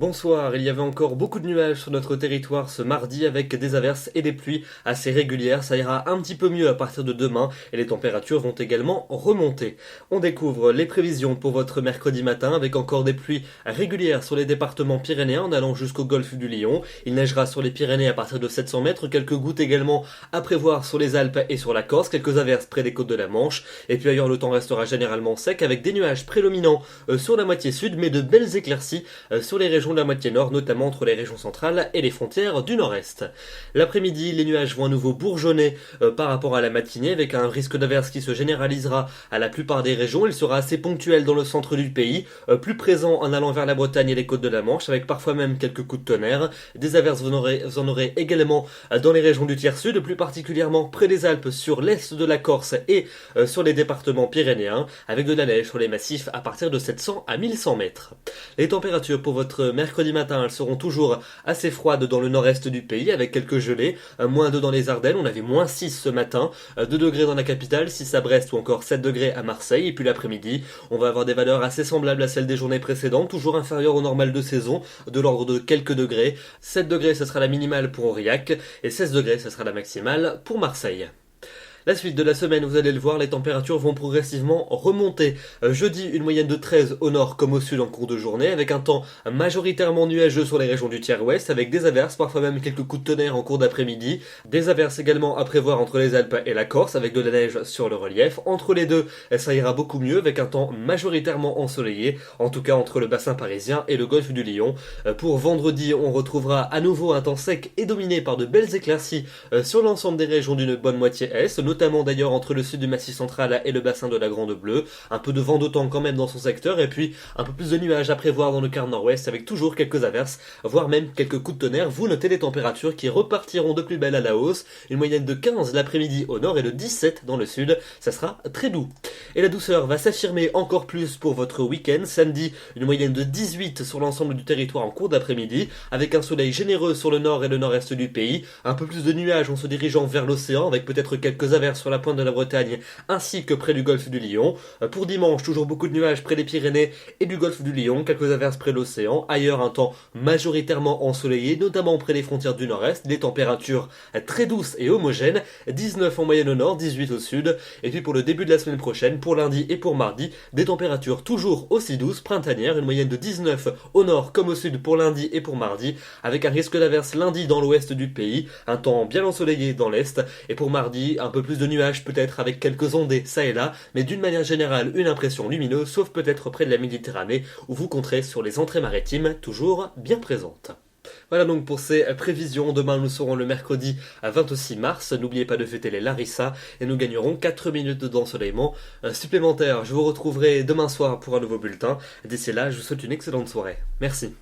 Bonsoir, il y avait encore beaucoup de nuages sur notre territoire ce mardi avec des averses et des pluies assez régulières. Ça ira un petit peu mieux à partir de demain et les températures vont également remonter. On découvre les prévisions pour votre mercredi matin avec encore des pluies régulières sur les départements pyrénéens en allant jusqu'au golfe du Lion. Il neigera sur les Pyrénées à partir de 700 mètres, quelques gouttes également à prévoir sur les Alpes et sur la Corse, quelques averses près des côtes de la Manche. Et puis ailleurs le temps restera généralement sec avec des nuages prédominants sur la moitié sud mais de belles éclaircies sur les régions de la moitié nord, notamment entre les régions centrales et les frontières du nord-est. L'après-midi, les nuages vont à nouveau bourgeonner par rapport à la matinée, avec un risque d'averse qui se généralisera à la plupart des régions. Il sera assez ponctuel dans le centre du pays, plus présent en allant vers la Bretagne et les côtes de la Manche, avec parfois même quelques coups de tonnerre. Des averses, vous en aurez également dans les régions du tiers sud, plus particulièrement près des Alpes, sur l'est de la Corse et sur les départements pyrénéens, avec de la neige sur les massifs à partir de 700 à 1100 mètres. Les températures pour votre mercredi matin, elles seront toujours assez froides dans le nord-est du pays avec quelques gelées, -2 dans les Ardennes, on avait -6 ce matin, 2 degrés dans la capitale, 6 à Brest ou encore 7 degrés à Marseille, et puis l'après-midi, on va avoir des valeurs assez semblables à celles des journées précédentes, toujours inférieures au normal de saison, de l'ordre de quelques degrés. 7 degrés, ce sera la minimale pour Aurillac, et 16 degrés, ce sera la maximale pour Marseille. La suite de la semaine, vous allez le voir, les températures vont progressivement remonter. Jeudi, une moyenne de 13 au nord comme au sud en cours de journée, avec un temps majoritairement nuageux sur les régions du tiers-ouest, avec des averses, parfois même quelques coups de tonnerre en cours d'après-midi. Des averses également à prévoir entre les Alpes et la Corse, avec de la neige sur le relief. Entre les deux, ça ira beaucoup mieux, avec un temps majoritairement ensoleillé, en tout cas entre le bassin parisien et le golfe du Lion. Pour vendredi, on retrouvera à nouveau un temps sec et dominé par de belles éclaircies sur l'ensemble des régions d'une bonne moitié est, notamment d'ailleurs entre le sud du Massif central et le bassin de la Grande Bleue. Un peu de vent d'automne quand même dans son secteur, et puis un peu plus de nuages à prévoir dans le quart nord-ouest, avec toujours quelques averses, voire même quelques coups de tonnerre. Vous notez les températures qui repartiront de plus belle à la hausse, une moyenne de 15 l'après-midi au nord et de 17 dans le sud, ça sera très doux. Et la douceur va s'affirmer encore plus pour votre week-end. Samedi, une moyenne de 18 sur l'ensemble du territoire en cours d'après-midi, avec un soleil généreux sur le nord et le nord-est du pays, un peu plus de nuages en se dirigeant vers l'océan, avec peut-être quelques averses sur la pointe de la Bretagne ainsi que près du golfe du Lion. Pour dimanche, toujours beaucoup de nuages près des Pyrénées et du golfe du Lion, quelques averses près de l'océan. Ailleurs, un temps majoritairement ensoleillé, notamment près des frontières du nord-est. Des températures très douces et homogènes, 19 en moyenne au nord, 18 au sud. Et puis pour le début de la semaine prochaine, pour lundi et pour mardi, des températures toujours aussi douces, printanières, une moyenne de 19 au nord comme au sud pour lundi et pour mardi, avec un risque d'averse lundi dans l'ouest du pays, un temps bien ensoleillé dans l'est, et pour mardi, un peu plus de nuages peut-être avec quelques ondées ça et là, mais d'une manière générale une impression lumineuse, sauf peut-être près de la Méditerranée où vous compterez sur les entrées maritimes toujours bien présentes. Voilà donc pour ces prévisions. Demain nous serons le mercredi à 26 mars. N'oubliez pas de fêter les Larissa et nous gagnerons 4 minutes d'ensoleillement supplémentaire. Je vous retrouverai demain soir pour un nouveau bulletin. D'ici là, je vous souhaite une excellente soirée. Merci.